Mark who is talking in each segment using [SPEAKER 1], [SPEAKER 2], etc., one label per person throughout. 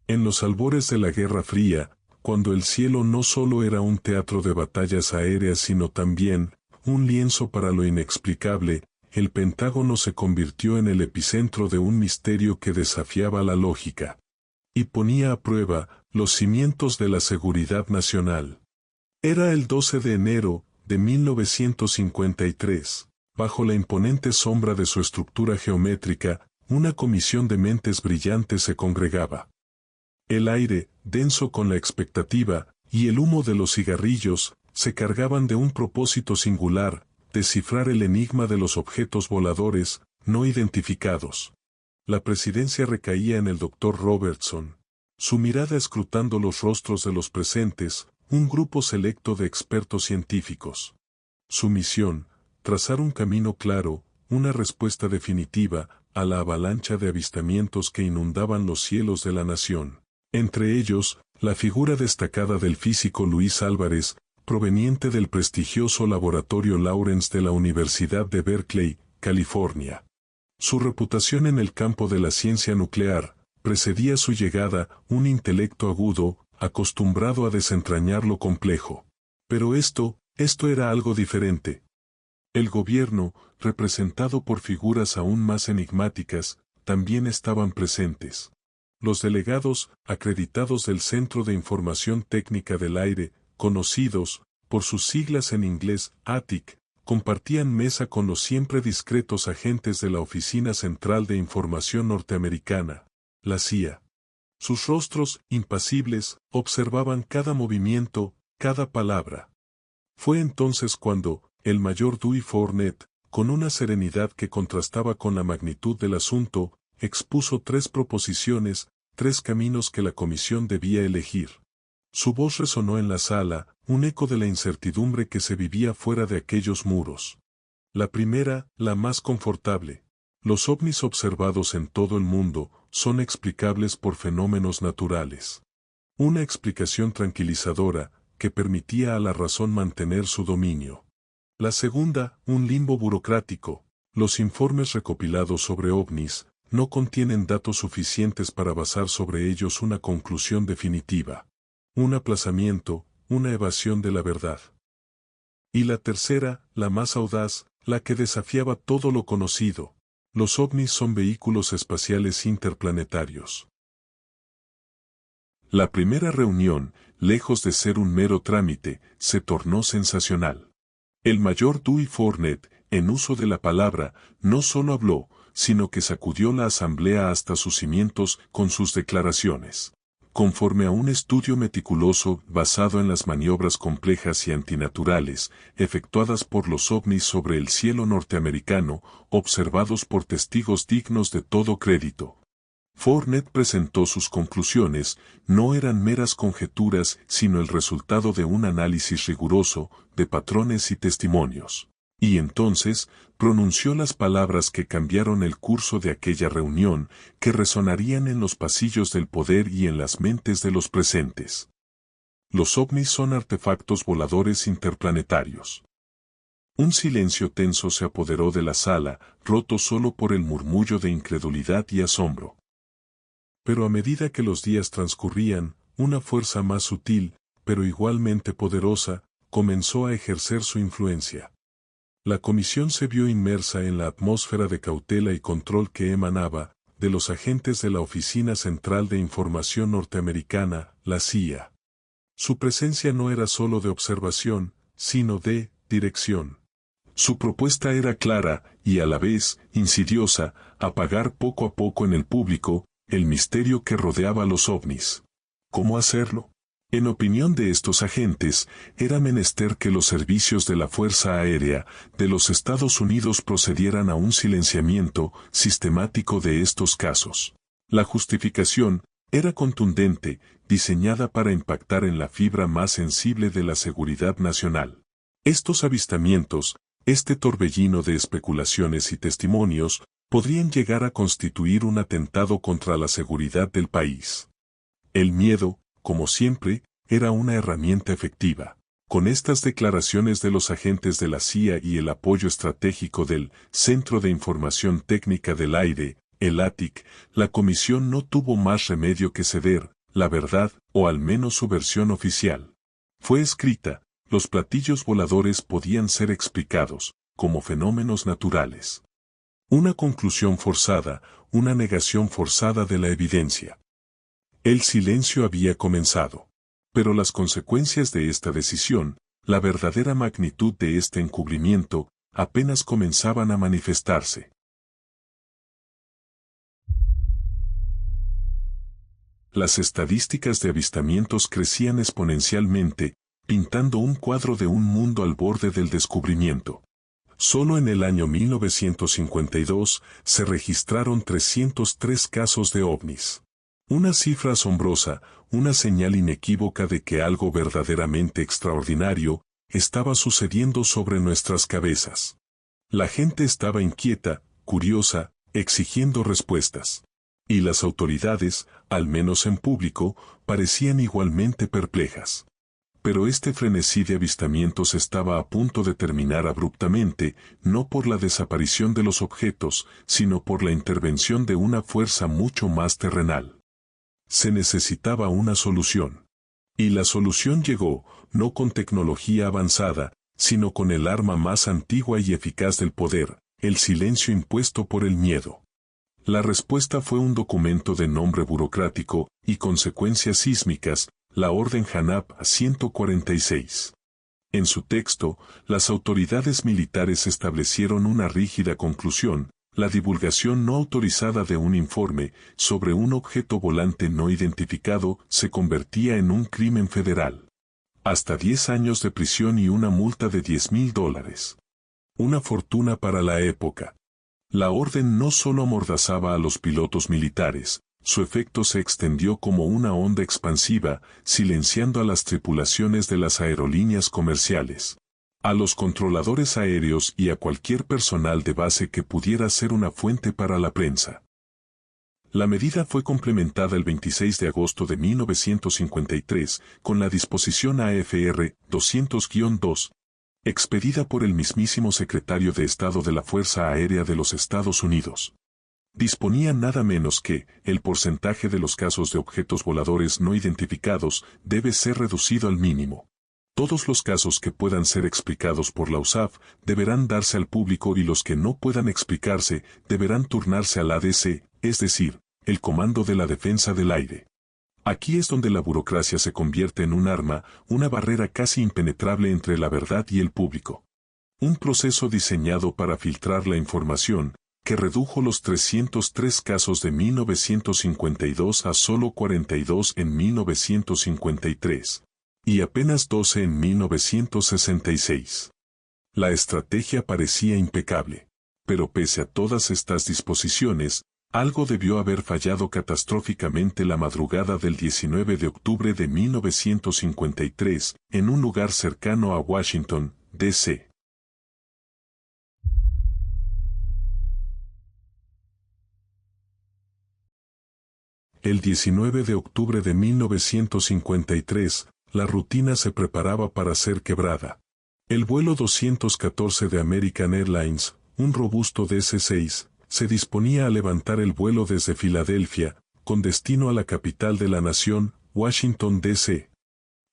[SPEAKER 1] En los albores de la Guerra Fría, cuando el cielo no solo era un teatro de batallas aéreas sino también un lienzo para lo inexplicable, el Pentágono se convirtió en el epicentro de un misterio que desafiaba la lógica y ponía a prueba los cimientos de la seguridad nacional. Era el 12 de enero de 1953, bajo la imponente sombra de su estructura geométrica, una comisión de mentes brillantes se congregaba. El aire, denso con la expectativa, y el humo de los cigarrillos, se cargaban de un propósito singular: descifrar el enigma de los objetos voladores no identificados. La presidencia recaía en el Dr. Robertson, su mirada escrutando los rostros de los presentes, un grupo selecto de expertos científicos. Su misión, trazar un camino claro, una respuesta definitiva, a la avalancha de avistamientos que inundaban los cielos de la nación. Entre ellos, la figura destacada del físico Luis Álvarez, proveniente del prestigioso laboratorio Lawrence de la Universidad de Berkeley, California. Su reputación en el campo de la ciencia nuclear precedía su llegada, un intelecto agudo, acostumbrado a desentrañar lo complejo. Pero esto era algo diferente. El gobierno, representado por figuras aún más enigmáticas, también estaban presentes. Los delegados, acreditados del Centro de Información Técnica del Aire, conocidos, por sus siglas en inglés, ATIC, compartían mesa con los siempre discretos agentes de la Oficina Central de Información Norteamericana, la CIA. Sus rostros, impasibles, observaban cada movimiento, cada palabra. Fue entonces cuando, el mayor Dewey Fournet, con una serenidad que contrastaba con la magnitud del asunto, expuso 3 proposiciones, 3 caminos que la comisión debía elegir. Su voz resonó en la sala, un eco de la incertidumbre que se vivía fuera de aquellos muros. La primera, la más confortable. Los ovnis observados en todo el mundo son explicables por fenómenos naturales. Una explicación tranquilizadora, que permitía a la razón mantener su dominio. La segunda, un limbo burocrático. Los informes recopilados sobre ovnis no contienen datos suficientes para basar sobre ellos una conclusión definitiva. Un aplazamiento, una evasión de la verdad. Y la tercera, la más audaz, la que desafiaba todo lo conocido. Los ovnis son vehículos espaciales interplanetarios. La primera reunión, lejos de ser un mero trámite, se tornó sensacional. El mayor Dewey Fournet, en uso de la palabra, no solo habló, sino que sacudió la asamblea hasta sus cimientos con sus declaraciones. Conforme a un estudio meticuloso basado en las maniobras complejas y antinaturales, efectuadas por los ovnis sobre el cielo norteamericano, observados por testigos dignos de todo crédito. Fournet presentó sus conclusiones, no eran meras conjeturas sino el resultado de un análisis riguroso, de patrones y testimonios. Y entonces, pronunció las palabras que cambiaron el curso de aquella reunión, que resonarían en los pasillos del poder y en las mentes de los presentes. Los ovnis son artefactos voladores interplanetarios. Un silencio tenso se apoderó de la sala, roto solo por el murmullo de incredulidad y asombro. Pero a medida que los días transcurrían, una fuerza más sutil, pero igualmente poderosa, comenzó a ejercer su influencia. La comisión se vio inmersa en la atmósfera de cautela y control que emanaba de los agentes de la Oficina Central de Información Norteamericana, la CIA. Su presencia no era solo de observación, sino de dirección. Su propuesta era clara y a la vez insidiosa: apagar poco a poco en el público el misterio que rodeaba a los ovnis. ¿Cómo hacerlo? En opinión de estos agentes, era menester que los servicios de la Fuerza Aérea de los Estados Unidos procedieran a un silenciamiento sistemático de estos casos. La justificación era contundente, diseñada para impactar en la fibra más sensible de la seguridad nacional. Estos avistamientos, este torbellino de especulaciones y testimonios, podrían llegar a constituir un atentado contra la seguridad del país. El miedo, como siempre, era una herramienta efectiva. Con estas declaraciones de los agentes de la CIA y el apoyo estratégico del Centro de Información Técnica del Aire, el ATIC, la comisión no tuvo más remedio que ceder, la verdad, o al menos su versión oficial. Fue escrita: los platillos voladores podían ser explicados como fenómenos naturales. Una conclusión forzada, una negación forzada de la evidencia. El silencio había comenzado. Pero las consecuencias de esta decisión, la verdadera magnitud de este encubrimiento, apenas comenzaban a manifestarse. Las estadísticas de avistamientos crecían exponencialmente, pintando un cuadro de un mundo al borde del descubrimiento. Solo en el año 1952 se registraron 303 casos de ovnis. Una cifra asombrosa, una señal inequívoca de que algo verdaderamente extraordinario estaba sucediendo sobre nuestras cabezas. La gente estaba inquieta, curiosa, exigiendo respuestas. Y las autoridades, al menos en público, parecían igualmente perplejas. Pero este frenesí de avistamientos estaba a punto de terminar abruptamente, no por la desaparición de los objetos, sino por la intervención de una fuerza mucho más terrenal. Se necesitaba una solución. Y la solución llegó, no con tecnología avanzada, sino con el arma más antigua y eficaz del poder, el silencio impuesto por el miedo. La respuesta fue un documento de nombre burocrático y consecuencias sísmicas, la Orden Hanap 146. En su texto, las autoridades militares establecieron una rígida conclusión: la divulgación no autorizada de un informe sobre un objeto volante no identificado se convertía en un crimen federal. Hasta 10 años de prisión y una multa de $10,000. Una fortuna para la época. La orden no solo amordazaba a los pilotos militares, su efecto se extendió como una onda expansiva, silenciando a las tripulaciones de las aerolíneas comerciales, a los controladores aéreos y a cualquier personal de base que pudiera ser una fuente para la prensa. La medida fue complementada el 26 de agosto de 1953 con la disposición AFR 200-2, expedida por el mismísimo secretario de Estado de la Fuerza Aérea de los Estados Unidos. Disponía nada menos que: el porcentaje de los casos de objetos voladores no identificados debe ser reducido al mínimo. Todos los casos que puedan ser explicados por la USAF deberán darse al público y los que no puedan explicarse deberán turnarse al ADC, es decir, el Comando de la Defensa del Aire. Aquí es donde la burocracia se convierte en un arma, una barrera casi impenetrable entre la verdad y el público. Un proceso diseñado para filtrar la información, que redujo los 303 casos de 1952 a solo 42 en 1953, y apenas 12 en 1966. La estrategia parecía impecable, pero pese a todas estas disposiciones, algo debió haber fallado catastróficamente la madrugada del 19 de octubre de 1953, en un lugar cercano a Washington, D.C. El 19 de octubre de 1953, la rutina se preparaba para ser quebrada. El vuelo 214 de American Airlines, un robusto DC-6, se disponía a levantar el vuelo desde Filadelfia, con destino a la capital de la nación, Washington, D.C.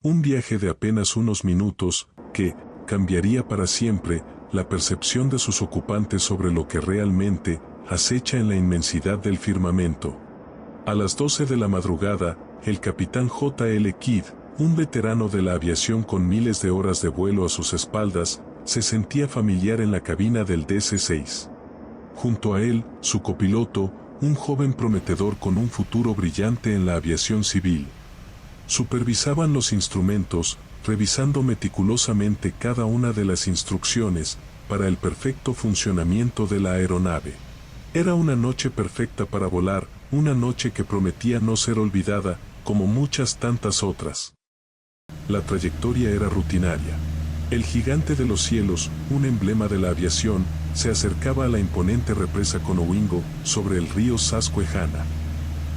[SPEAKER 1] Un viaje de apenas unos minutos, que cambiaría para siempre la percepción de sus ocupantes sobre lo que realmente acecha en la inmensidad del firmamento. A las 12 de la madrugada, el capitán J. L. Kidd, un veterano de la aviación con miles de horas de vuelo a sus espaldas, se sentía familiar en la cabina del DC-6. Junto a él, su copiloto, un joven prometedor con un futuro brillante en la aviación civil. Supervisaban los instrumentos, revisando meticulosamente cada una de las instrucciones para el perfecto funcionamiento de la aeronave. Era una noche perfecta para volar, una noche que prometía no ser olvidada, como muchas tantas otras. La trayectoria era rutinaria. El gigante de los cielos, un emblema de la aviación, se acercaba a la imponente represa Conowingo, sobre el río Susquehanna.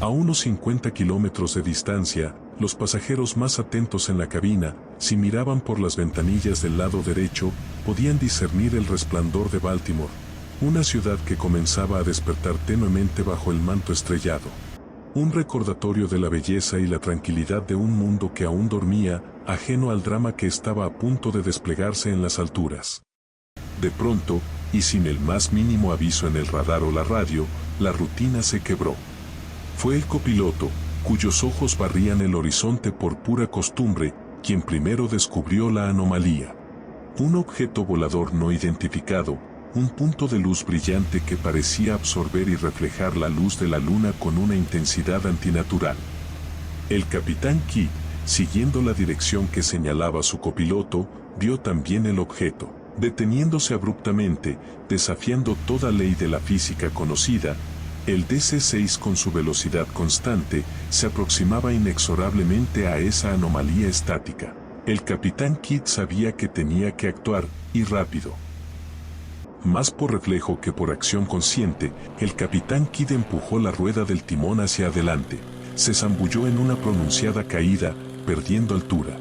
[SPEAKER 1] A unos 50 kilómetros de distancia, los pasajeros más atentos en la cabina, si miraban por las ventanillas del lado derecho, podían discernir el resplandor de Baltimore, una ciudad que comenzaba a despertar tenuemente bajo el manto estrellado. Un recordatorio de la belleza y la tranquilidad de un mundo que aún dormía, ajeno al drama que estaba a punto de desplegarse en las alturas. De pronto, y sin el más mínimo aviso en el radar o la radio, la rutina se quebró. Fue el copiloto, cuyos ojos barrían el horizonte por pura costumbre, quien primero descubrió la anomalía. Un objeto volador no identificado, un punto de luz brillante que parecía absorber y reflejar la luz de la luna con una intensidad antinatural. El capitán Kidd, siguiendo la dirección que señalaba su copiloto, vio también el objeto. Deteniéndose abruptamente, desafiando toda ley de la física conocida, el DC-6 con su velocidad constante se aproximaba inexorablemente a esa anomalía estática. El capitán Kidd sabía que tenía que actuar, y rápido. Más por reflejo que por acción consciente, el capitán Kidd empujó la rueda del timón hacia adelante. Se zambulló en una pronunciada caída, perdiendo altura.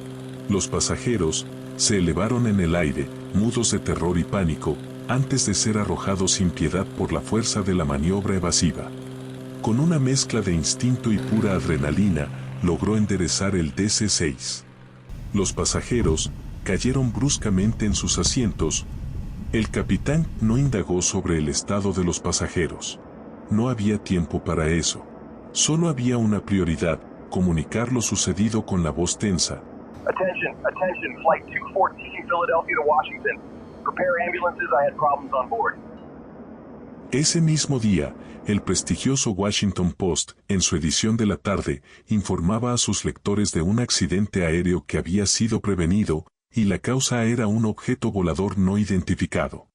[SPEAKER 1] Los pasajeros se elevaron en el aire, mudos de terror y pánico, antes de ser arrojados sin piedad por la fuerza de la maniobra evasiva. Con una mezcla de instinto y pura adrenalina, logró enderezar el DC-6. Los pasajeros cayeron bruscamente en sus asientos. El capitán no indagó sobre el estado de los pasajeros. No había tiempo para eso. Solo había una prioridad: comunicar lo sucedido con la voz tensa.
[SPEAKER 2] Attention, Flight 214, Philadelphia to Washington. Prepare ambulances, I had problems on board.
[SPEAKER 1] Ese mismo día, el prestigioso Washington Post, en su edición de la tarde, informaba a sus lectores de un accidente aéreo que había sido prevenido, y la causa era un objeto volador no identificado.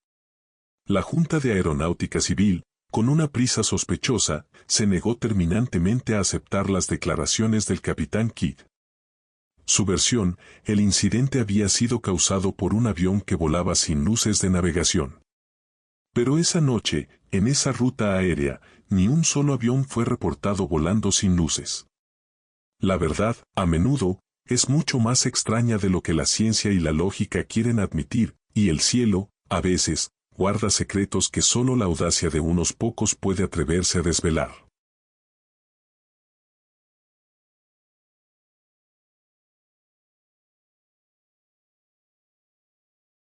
[SPEAKER 1] La Junta de Aeronáutica Civil, con una prisa sospechosa, se negó terminantemente a aceptar las declaraciones del capitán Kidd. Su versión: el incidente había sido causado por un avión que volaba sin luces de navegación. Pero esa noche, en esa ruta aérea, ni un solo avión fue reportado volando sin luces. La verdad, a menudo, es mucho más extraña de lo que la ciencia y la lógica quieren admitir, y el cielo, a veces, guarda secretos que solo la audacia de unos pocos puede atreverse a desvelar.